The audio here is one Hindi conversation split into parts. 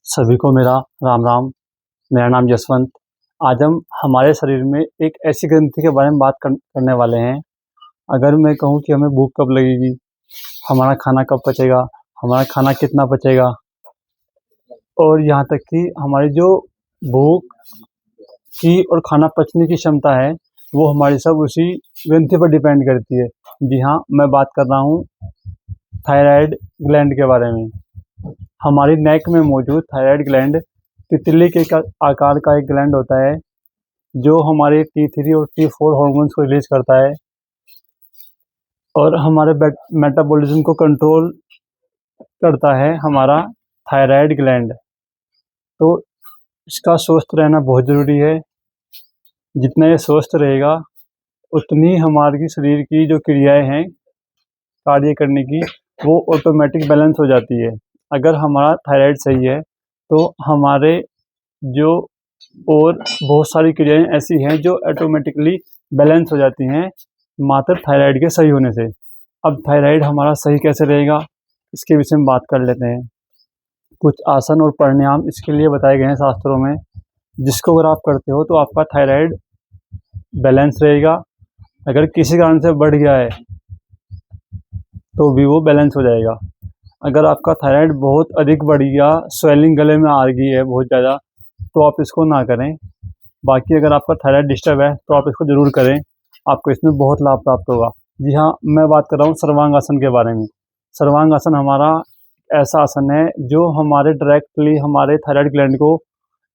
सभी को मेरा राम राम। मेरा नाम जसवंत। आज हम हमारे शरीर में एक ऐसी ग्रंथि के बारे में बात करने वाले हैं। अगर मैं कहूँ कि हमें भूख कब लगेगी, हमारा खाना कब पचेगा, हमारा खाना कितना पचेगा, और यहाँ तक कि हमारी जो भूख की और खाना पचने की क्षमता है वो हमारी सब उसी ग्रंथि पर डिपेंड करती है। जी हाँ, मैं बात कर रहा हूँ थायराइड ग्लैंड के बारे में। हमारी नेक में मौजूद थायराइड ग्लैंड तितली के आकार का एक ग्लैंड होता है जो हमारे T3 और T4 हार्मोन्स को रिलीज करता है और हमारे मेटाबॉलिज्म को कंट्रोल करता है हमारा थायराइड ग्लैंड। तो इसका स्वस्थ रहना बहुत ज़रूरी है। जितना ये स्वस्थ रहेगा उतनी हमारी शरीर की जो क्रियाएं हैं कार्य करने की वो ऑटोमेटिक बैलेंस हो जाती है। अगर हमारा थायराइड सही है तो हमारे जो और बहुत सारी क्रियाएं ऐसी हैं जो ऑटोमेटिकली बैलेंस हो जाती हैं मात्र थायराइड के सही होने से। अब थायराइड हमारा सही कैसे रहेगा इसके विषय में बात कर लेते हैं। कुछ आसन और प्राणायाम इसके लिए बताए गए हैं शास्त्रों में, जिसको अगर आप करते हो तो आपका थायराइड बैलेंस रहेगा। अगर किसी कारण से बढ़ गया है तो भी वो बैलेंस हो जाएगा। अगर आपका थायराइड बहुत अधिक बढ़ गया, स्वेलिंग गले में आ गई है बहुत ज़्यादा, तो आप इसको ना करें। बाकी अगर आपका थायराइड डिस्टर्ब है तो आप इसको ज़रूर करें, आपको इसमें बहुत लाभ प्राप्त होगा। जी हाँ, मैं बात कर रहा हूँ सर्वांगासन के बारे में। सर्वांगासन हमारा ऐसा आसन है जो हमारे डायरेक्टली हमारे थायराइड ग्लैंड को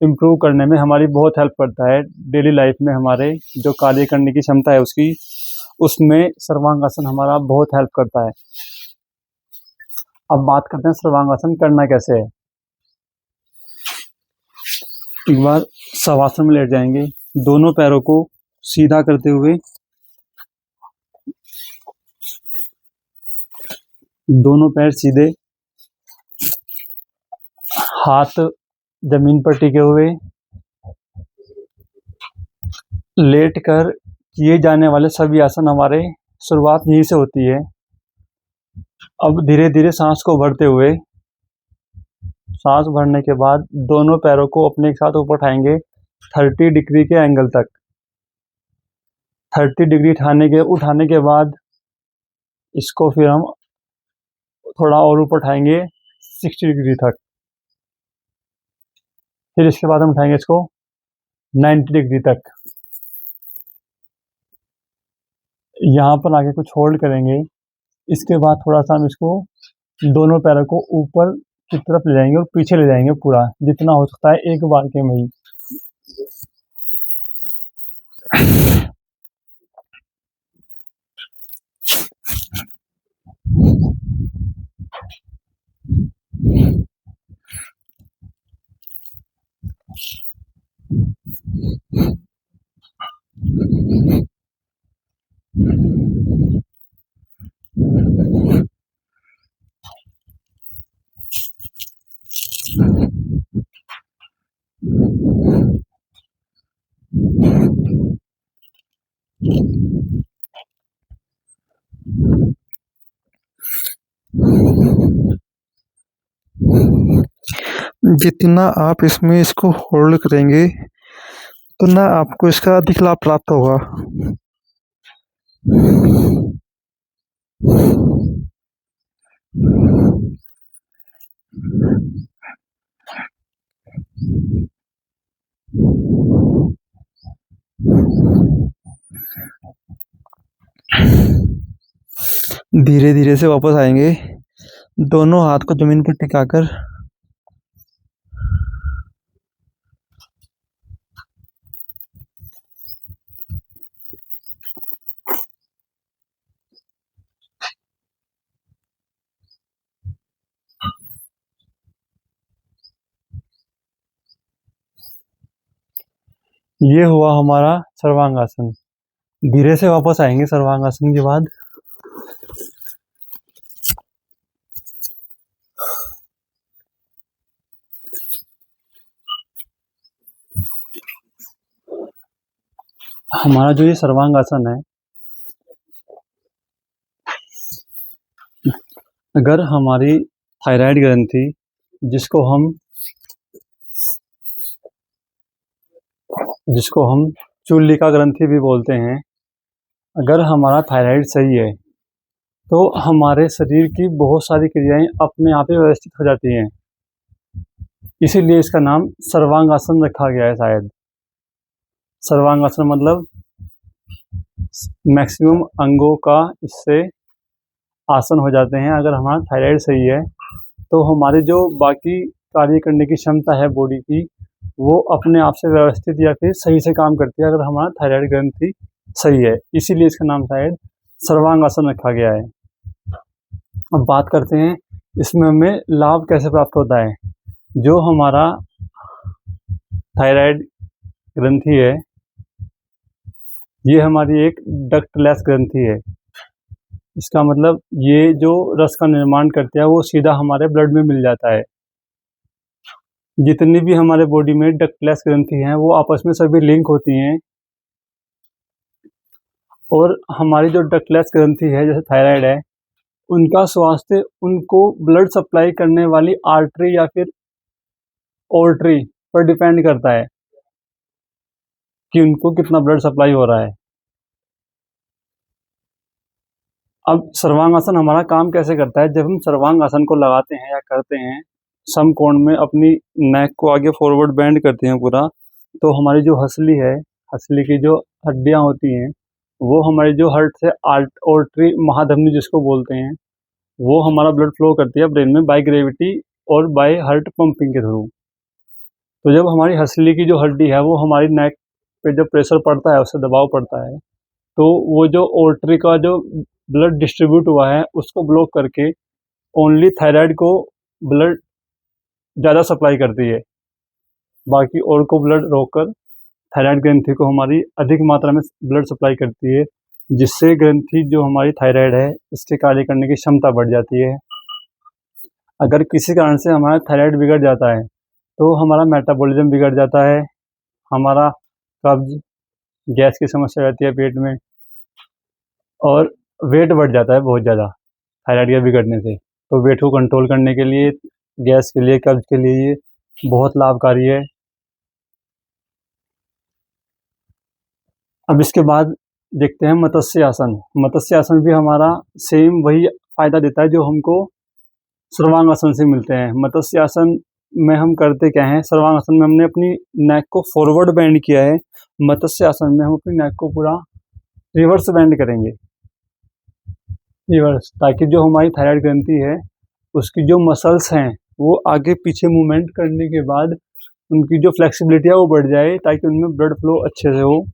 इम्प्रूव करने में हमारी बहुत हेल्प करता है। डेली लाइफ में हमारे जो कार्य करने की क्षमता है उसमें सर्वांगासन हमारा बहुत हेल्प करता है। अब बात करते हैं सर्वांगासन करना कैसे है। एक बार शवासन में लेट जाएंगे, दोनों पैरों को सीधा करते हुए, दोनों पैर सीधे, हाथ जमीन पर टिके हुए, लेटकर किए जाने वाले सभी आसन हमारे शुरुआत यहीं से होती है। अब धीरे धीरे सांस को भरते हुए, सांस भरने के बाद दोनों पैरों को अपने साथ ऊपर उठाएंगे 30 डिग्री के एंगल तक। 30 डिग्री उठाने के बाद इसको फिर हम थोड़ा और ऊपर उठाएंगे 60 डिग्री तक। फिर इसके बाद हम उठाएंगे इसको 90 डिग्री तक। यहाँ पर आके कुछ होल्ड करेंगे। इसके बाद थोड़ा सा हम इसको दोनों पैरों को ऊपर की तरफ ले जाएंगे और पीछे ले जाएंगे पूरा, जितना हो सकता है एक बार के में ही। जितना आप इसमें इसको होल्ड करेंगे उतना आपको इसका अधिक लाभ प्राप्त होगा। धीरे धीरे से वापस आएंगे, दोनों हाथ को जमीन पर टिकाकर ये हुआ हमारा सर्वांगासन। धीरे से वापस आएंगे सर्वांगासन के बाद। हमारा जो ये सर्वांगासन है, अगर हमारी थायराइड ग्रंथि जिसको हम जिसको हम चूलिका ग्रंथि भी बोलते हैं। अगर हमारा थायराइड सही है तो हमारे शरीर की बहुत सारी क्रियाएं अपने आप ही व्यवस्थित हो जाती हैं। इसीलिए इसका नाम सर्वांगासन रखा गया है शायद। सर्वांगासन मतलब मैक्सिमम अंगों का इससे आसन हो जाते हैं। अगर हमारा थायराइड सही है तो हमारे जो बाकी कार्य करने की क्षमता है बॉडी की, वो अपने आप से व्यवस्थित या फिर सही से काम करती है अगर हमारा थायराइड ग्रंथि सही है। इसीलिए इसका नाम शायद सर्वांगासन रखा गया है। अब बात करते हैं इसमें हमें लाभ कैसे प्राप्त होता है। जो हमारा थायराइड ग्रंथि है, ये हमारी एक डक्टलेस ग्रंथि है। इसका मतलब ये जो रस का निर्माण करती है वो सीधा हमारे ब्लड में मिल जाता है। जितनी भी हमारे बॉडी में डक्टलेस ग्रंथि हैं वो आपस में सभी लिंक होती हैं, और हमारी जो डक्टलेस ग्रंथि है जैसे थायराइड है, उनका स्वास्थ्य उनको ब्लड सप्लाई करने वाली आर्टरी या फिर ओर्टरी पर डिपेंड करता है कि उनको कितना ब्लड सप्लाई हो रहा है। अब सर्वांगासन हमारा काम कैसे करता है। जब हम सर्वांगासन को लगाते हैं या करते हैं, समकोण में अपनी नेक को आगे फॉरवर्ड बेंड करते हैं पूरा, तो हमारी जो हंसली है, हंसली की जो हड्डियां होती हैं, वो हमारी जो हार्ट से आर्टरी महाधमनी जिसको बोलते हैं, वो हमारा ब्लड फ्लो करती है ब्रेन में बाय ग्रेविटी और बाय हार्ट पंपिंग के थ्रू। तो जब हमारी हंसली की जो हड्डी है वो हमारी नेक पे जब प्रेशर पड़ता है, उससे दबाव पड़ता है, तो वो जो ओर्टरी का जो ब्लड डिस्ट्रीब्यूट हुआ है उसको ब्लॉक करके ओनली थायराइड को ब्लड ज़्यादा सप्लाई करती है, बाकी और को ब्लड रोककर थायराइड ग्रंथि को हमारी अधिक मात्रा में ब्लड सप्लाई करती है, जिससे ग्रंथि जो हमारी थायराइड है इसके कार्य करने की क्षमता बढ़ जाती है। अगर किसी कारण से हमारा थायराइड बिगड़ जाता है तो हमारा मेटाबॉलिज्म बिगड़ जाता है, हमारा कब्ज, गैस की समस्या रहती है पेट में, और वेट बढ़ जाता है बहुत ज़्यादा थायराइड के बिगड़ने से। तो वेट को कंट्रोल करने के लिए, गैस के लिए, कब्ज के लिए ये बहुत लाभकारी है। अब इसके बाद देखते हैं मत्स्य आसन। मत्स्य आसन भी हमारा सेम वही फायदा देता है जो हमको सर्वांगासन से मिलते हैं। मत्स्य आसन में हम करते क्या हैं, सर्वांगासन में हमने अपनी नेक को फॉरवर्ड बेंड किया है, मत्स्य आसन में हम अपनी नेक को पूरा रिवर्स बेंड करेंगे, रिवर्स, ताकि जो हमारी थायराइड ग्रंथि है उसकी जो मसल्स हैं वो आगे पीछे मूवमेंट करने के बाद उनकी जो फ्लेक्सिबिलिटी है वो बढ़ जाए, ताकि उनमें ब्लड फ्लो अच्छे से हो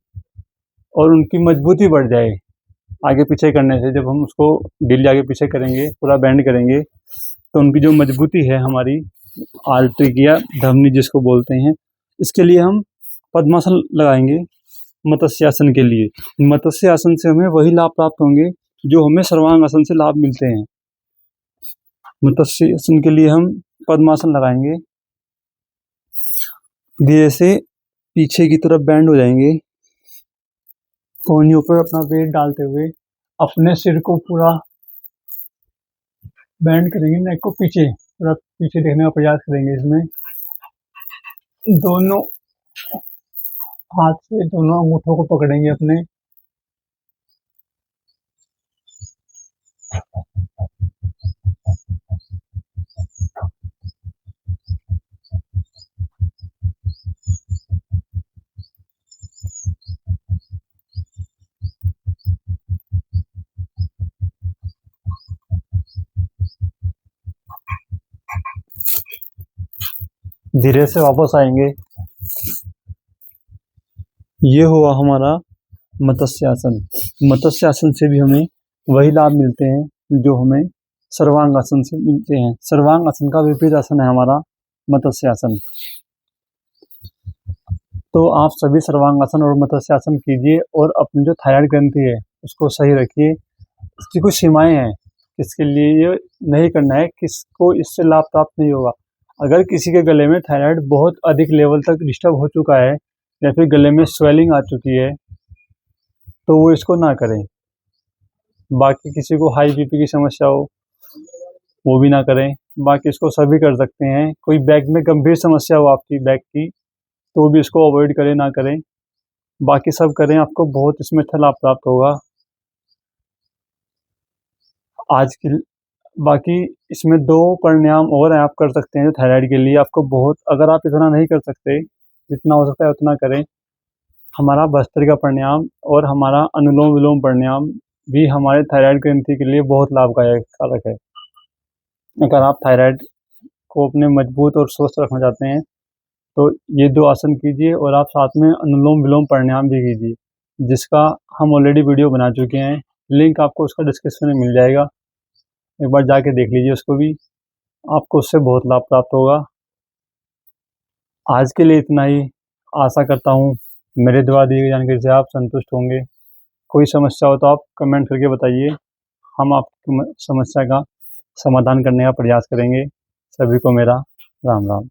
और उनकी मजबूती बढ़ जाए। आगे पीछे करने से जब हम उसको डेली आगे पीछे करेंगे, पूरा बेंड करेंगे, तो उनकी जो मजबूती है हमारी आर्टरी की या धमनी जिसको बोलते हैं, इसके लिए हम पद्मासन लगाएंगे। मत्स्यासन के लिए मत्स्य आसन से हमें वही लाभ प्राप्त होंगे जो हमें सर्वांगासन से लाभ मिलते हैं। मत्स्य आसन के लिए हम पद्मासन लगाएंगे, धीरे से पीछे की तरफ बेंड हो जाएंगे, कोहनियों पर अपना वेट डालते हुए अपने सिर को पूरा बेंड करेंगे, नेक को पीछे पूरा पीछे देखने का प्रयास करेंगे। इसमें दोनों हाथ से दोनों अंगूठों को पकड़ेंगे अपने, धीरे से वापस आएंगे। ये हुआ हमारा मत्स्यासन। मत्स्यासन से भी हमें वही लाभ मिलते हैं जो हमें सर्वांगासन से मिलते हैं। सर्वांगासन का विपरीत आसन है हमारा मत्स्यासन। तो आप सभी सर्वांगासन और मत्स्यासन कीजिए और अपनी जो थायराइड ग्रंथि है उसको सही रखिए। इसकी कुछ सीमाएं हैं, किसके लिए ये नहीं करना है, किसको इससे लाभ प्राप्त नहीं होगा। अगर किसी के गले में थायराइड बहुत अधिक लेवल तक डिस्टर्ब हो चुका है या फिर गले में स्वेलिंग आ चुकी है तो वो इसको ना करें। बाकी किसी को हाई बीपी की समस्या हो वो भी ना करें, बाकी इसको सभी कर सकते हैं। कोई बैक में गंभीर समस्या हो आपकी बैक की, तो भी इसको अवॉइड करें ना करें, बाकी सब करें, आपको बहुत इसमें अच्छा लाभ प्राप्त होगा। आज की बाकी इसमें 2 प्राणायाम और हैं आप कर सकते हैं जो थायराइड के लिए आपको बहुत, अगर आप इतना नहीं कर सकते, जितना हो सकता है उतना करें। हमारा भस्त्रिका प्राणायाम और हमारा अनुलोम-विलोम प्राणायाम भी हमारे थायराइड ग्रंथि के लिए बहुत लाभदायक कारक है। अगर आप थायराइड को अपने मजबूत और स्वस्थ रखना चाहते हैं, तो ये 2 आसन कीजिए और आप साथ में अनुलोम-विलोम प्राणायाम भी कीजिए, जिसका हम ऑलरेडी वीडियो बना चुके हैं। लिंक आपको उसका डिस्क्रिप्शन में मिल जाएगा। एक बार जाके देख लीजिए उसको भी, आपको उससे बहुत लाभ प्राप्त होगा। आज के लिए इतना ही। आशा करता हूँ मेरे द्वारा दी गई जानकारी से आप संतुष्ट होंगे। कोई समस्या हो तो आप कमेंट करके बताइए, हम आपकी समस्या का समाधान करने का प्रयास करेंगे। सभी को मेरा राम राम।